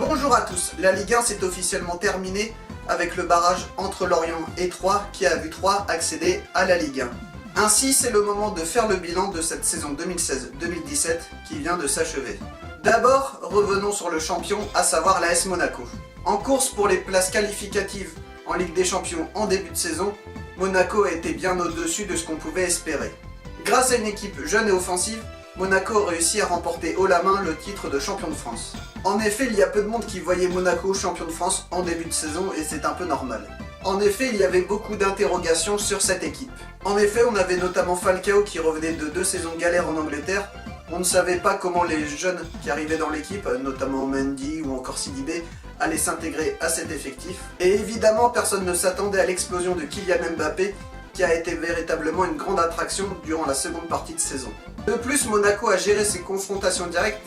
Bonjour à tous, la Ligue 1 s'est officiellement terminée avec le barrage entre Lorient et Troyes qui a vu Troyes accéder à la Ligue 1. Ainsi, c'est le moment de faire le bilan de cette saison 2016-2017 qui vient de s'achever. D'abord, revenons sur le champion, à savoir l'AS Monaco. En course pour les places qualificatives en Ligue des Champions en début de saison, Monaco a été bien au-dessus de ce qu'on pouvait espérer. Grâce à une équipe jeune et offensive, Monaco a réussi à remporter haut la main le titre de champion de France. En effet, il y a peu de monde qui voyait Monaco champion de France en début de saison et c'est un peu normal. En effet, il y avait beaucoup d'interrogations sur cette équipe. En effet, on avait notamment Falcao qui revenait de 2 saisons galères en Angleterre. On ne savait pas comment les jeunes qui arrivaient dans l'équipe, notamment Mendy ou encore Sidibé, allaient s'intégrer à cet effectif. Et évidemment, personne ne s'attendait à l'explosion de Kylian Mbappé, qui a été véritablement une grande attraction durant la seconde partie de saison. De plus, Monaco a géré ses confrontations directes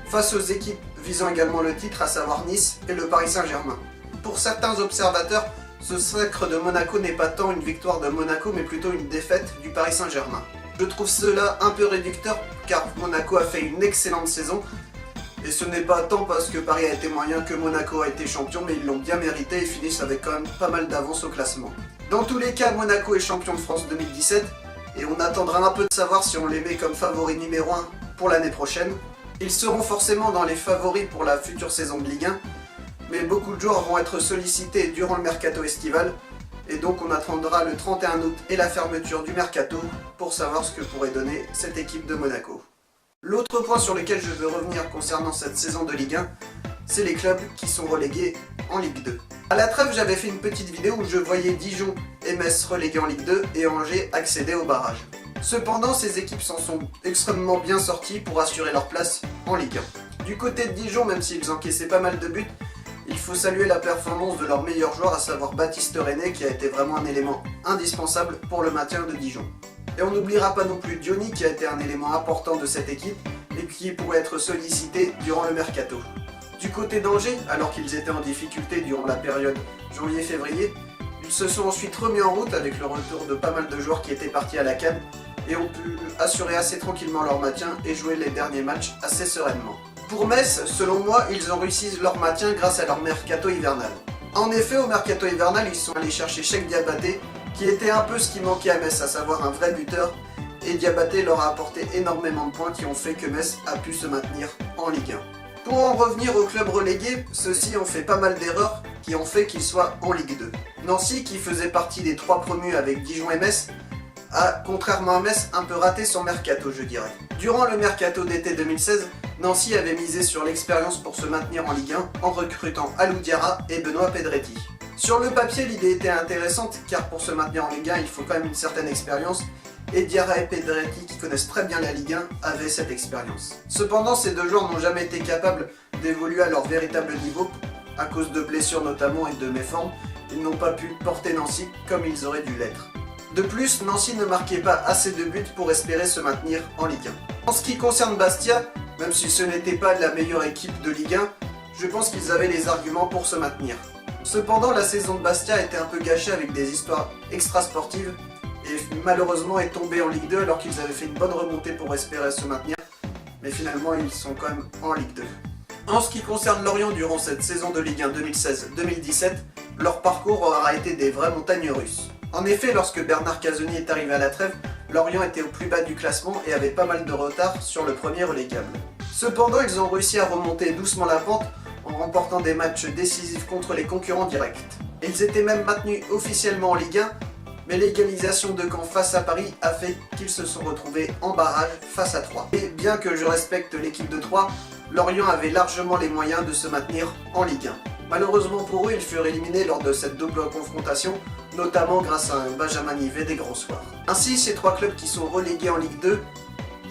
face aux équipes visant également le titre, à savoir Nice et le Paris Saint-Germain. Pour certains observateurs, ce sacre de Monaco n'est pas tant une victoire de Monaco, mais plutôt une défaite du Paris Saint-Germain. Je trouve cela un peu réducteur, car Monaco a fait une excellente saison, et ce n'est pas tant parce que Paris a été moyen que Monaco a été champion, mais ils l'ont bien mérité et finissent avec quand même pas mal d'avance au classement. Dans tous les cas, Monaco est champion de France 2017, et on attendra un peu de savoir si on les met comme favoris numéro 1 pour l'année prochaine. Ils seront forcément dans les favoris pour la future saison de Ligue 1, mais beaucoup de joueurs vont être sollicités durant le mercato estival, et donc on attendra le 31 août et la fermeture du mercato pour savoir ce que pourrait donner cette équipe de Monaco. L'autre point sur lequel je veux revenir concernant cette saison de Ligue 1, c'est les clubs qui sont relégués en Ligue 2. À la trêve, j'avais fait une petite vidéo où je voyais Dijon et Metz relégués en Ligue 2 et Angers accéder au barrage. Cependant, ces équipes s'en sont extrêmement bien sorties pour assurer leur place en Ligue 1. Du côté de Dijon, même s'ils encaissaient pas mal de buts, il faut saluer la performance de leur meilleur joueur, à savoir Baptiste René, qui a été vraiment un élément indispensable pour le maintien de Dijon. Et on n'oubliera pas non plus Diony, qui a été un élément important de cette équipe et qui pourrait être sollicité durant le mercato. Du côté d'Angers, alors qu'ils étaient en difficulté durant la période janvier-février, ils se sont ensuite remis en route avec le retour de pas mal de joueurs qui étaient partis à la CAN et ont pu assurer assez tranquillement leur maintien et jouer les derniers matchs assez sereinement. Pour Metz, selon moi, ils ont réussi leur maintien grâce à leur mercato hivernal. En effet, au mercato hivernal, ils sont allés chercher Cheikh Diabaté, qui était un peu ce qui manquait à Metz, à savoir un vrai buteur, et Diabaté leur a apporté énormément de points qui ont fait que Metz a pu se maintenir en Ligue 1. Pour en revenir aux clubs relégués, ceux-ci ont fait pas mal d'erreurs qui ont fait qu'ils soient en Ligue 2. Nancy, qui faisait partie des 3 promus avec Dijon et Metz, a, contrairement à Metz, un peu raté son mercato, je dirais. Durant le mercato d'été 2016, Nancy avait misé sur l'expérience pour se maintenir en Ligue 1 en recrutant Alou Diarra et Benoît Pedretti. Sur le papier, l'idée était intéressante car pour se maintenir en Ligue 1, il faut quand même une certaine expérience et Diarra et Pedretti, qui connaissent très bien la Ligue 1, avaient cette expérience. Cependant, ces deux joueurs n'ont jamais été capables d'évoluer à leur véritable niveau à cause de blessures notamment et de méformes. Ils n'ont pas pu porter Nancy comme ils auraient dû l'être. De plus, Nancy ne marquait pas assez de buts pour espérer se maintenir en Ligue 1. En ce qui concerne Bastia, même si ce n'était pas la meilleure équipe de Ligue 1, je pense qu'ils avaient les arguments pour se maintenir. Cependant, la saison de Bastia a été un peu gâchée avec des histoires extrasportives et malheureusement est tombée en Ligue 2 alors qu'ils avaient fait une bonne remontée pour espérer se maintenir, mais finalement ils sont quand même en Ligue 2. En ce qui concerne Lorient durant cette saison de Ligue 1 2016-2017, leur parcours aura été des vraies montagnes russes. En effet, lorsque Bernard Casoni est arrivé à la trêve, Lorient était au plus bas du classement et avait pas mal de retard sur le premier relégable. Cependant, ils ont réussi à remonter doucement la pente en remportant des matchs décisifs contre les concurrents directs. Ils étaient même maintenus officiellement en Ligue 1, mais l'égalisation de Caen face à Paris a fait qu'ils se sont retrouvés en barrage face à Troyes. Et bien que je respecte l'équipe de Troyes, Lorient avait largement les moyens de se maintenir en Ligue 1. Malheureusement pour eux, ils furent éliminés lors de cette double confrontation, notamment grâce à un Benjamin Nivet des grands soirs. Ainsi, ces 3 clubs qui sont relégués en Ligue 2,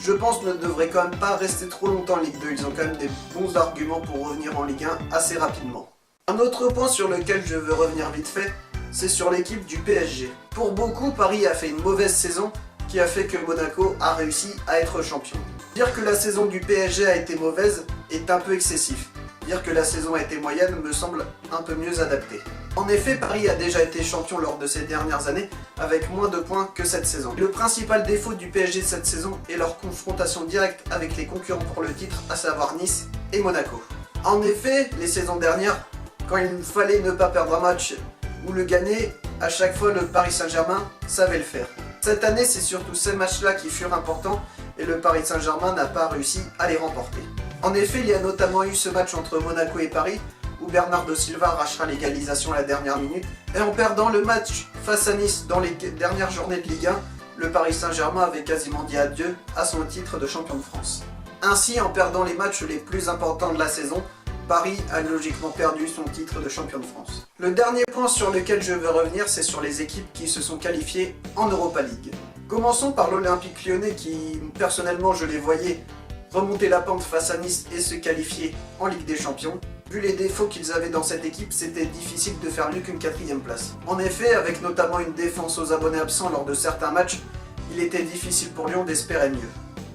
je pense ne devraient quand même pas rester trop longtemps en Ligue 2, ils ont quand même des bons arguments pour revenir en Ligue 1 assez rapidement. Un autre point sur lequel je veux revenir vite fait, c'est sur l'équipe du PSG. Pour beaucoup, Paris a fait une mauvaise saison qui a fait que Monaco a réussi à être champion. Dire que la saison du PSG a été mauvaise est un peu excessif. Dire que la saison a été moyenne me semble un peu mieux adapté. En effet, Paris a déjà été champion lors de ces dernières années avec moins de points que cette saison. Le principal défaut du PSG cette saison est leur confrontation directe avec les concurrents pour le titre, à savoir Nice et Monaco. En effet, les saisons dernières, quand il fallait ne pas perdre un match ou le gagner, à chaque fois le Paris Saint-Germain savait le faire. Cette année, c'est surtout ces matchs-là qui furent importants et le Paris Saint-Germain n'a pas réussi à les remporter. En effet, il y a notamment eu ce match entre Monaco et Paris où Bernardo Silva arrachera l'égalisation à la dernière minute. Et en perdant le match face à Nice dans les dernières journées de Ligue 1, le Paris Saint-Germain avait quasiment dit adieu à son titre de champion de France. Ainsi, en perdant les matchs les plus importants de la saison, Paris a logiquement perdu son titre de champion de France. Le dernier point sur lequel je veux revenir, c'est sur les équipes qui se sont qualifiées en Europa League. Commençons par l'Olympique Lyonnais qui, personnellement, je les voyais remonter la pente face à Nice et se qualifier en Ligue des Champions. Vu les défauts qu'ils avaient dans cette équipe, c'était difficile de faire mieux qu'une 4e place. En effet, avec notamment une défense aux abonnés absents lors de certains matchs, il était difficile pour Lyon d'espérer mieux.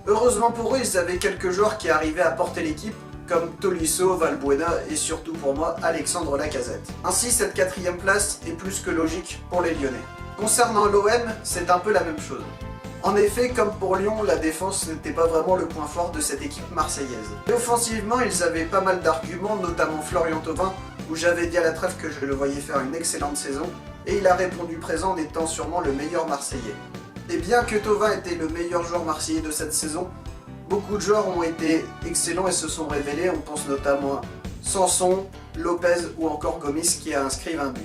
Heureusement pour eux, ils avaient quelques joueurs qui arrivaient à porter l'équipe, comme Tolisso, Valbuena et surtout pour moi, Alexandre Lacazette. Ainsi, cette 4e place est plus que logique pour les Lyonnais. Concernant l'OM, c'est un peu la même chose. En effet, comme pour Lyon, la défense n'était pas vraiment le point fort de cette équipe marseillaise. Et offensivement, ils avaient pas mal d'arguments, notamment Florian Thauvin, où j'avais dit à la trêve que je le voyais faire une excellente saison, et il a répondu présent en étant sûrement le meilleur Marseillais. Et bien que Thauvin était le meilleur joueur marseillais de cette saison, beaucoup de joueurs ont été excellents et se sont révélés, on pense notamment à Sanson, Lopez ou encore Gomis qui a inscrit 20 buts.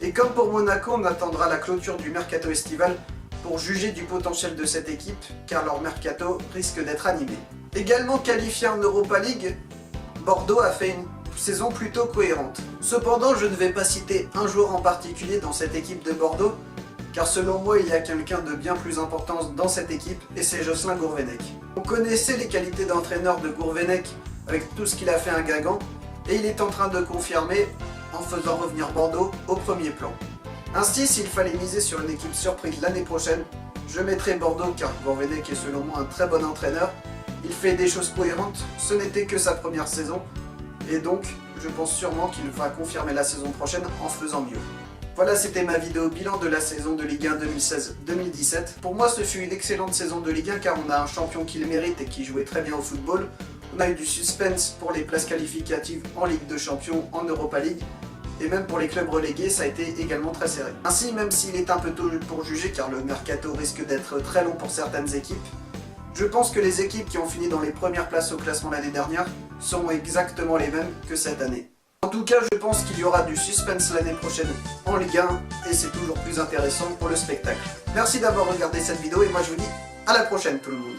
Et comme pour Monaco, on attendra la clôture du mercato estival pour juger du potentiel de cette équipe, car leur mercato risque d'être animé. Également qualifié en Europa League, Bordeaux a fait une saison plutôt cohérente. Cependant, je ne vais pas citer un joueur en particulier dans cette équipe de Bordeaux, car selon moi, il y a quelqu'un de bien plus important dans cette équipe, et c'est Jocelyn Gourvenec. On connaissait les qualités d'entraîneur de Gourvenec avec tout ce qu'il a fait à Guingamp, et il est en train de confirmer en faisant revenir Bordeaux au premier plan. Ainsi, s'il fallait miser sur une équipe surprise l'année prochaine, je mettrais Bordeaux car Gourvenec est selon moi un très bon entraîneur. Il fait des choses cohérentes, ce n'était que sa première saison, et donc je pense sûrement qu'il va confirmer la saison prochaine en faisant mieux. Voilà, c'était ma vidéo bilan de la saison de Ligue 1 2016-2017. Pour moi, ce fut une excellente saison de Ligue 1 car on a un champion qui le mérite et qui jouait très bien au football. On a eu du suspense pour les places qualificatives en Ligue de Champions, en Europa League. Et même pour les clubs relégués, ça a été également très serré. Ainsi, même s'il est un peu tôt pour juger car le mercato risque d'être très long pour certaines équipes, je pense que les équipes qui ont fini dans les premières places au classement l'année dernière seront exactement les mêmes que cette année. En tout cas, je pense qu'il y aura du suspense l'année prochaine en Ligue 1 et c'est toujours plus intéressant pour le spectacle. Merci d'avoir regardé cette vidéo et moi je vous dis à la prochaine tout le monde.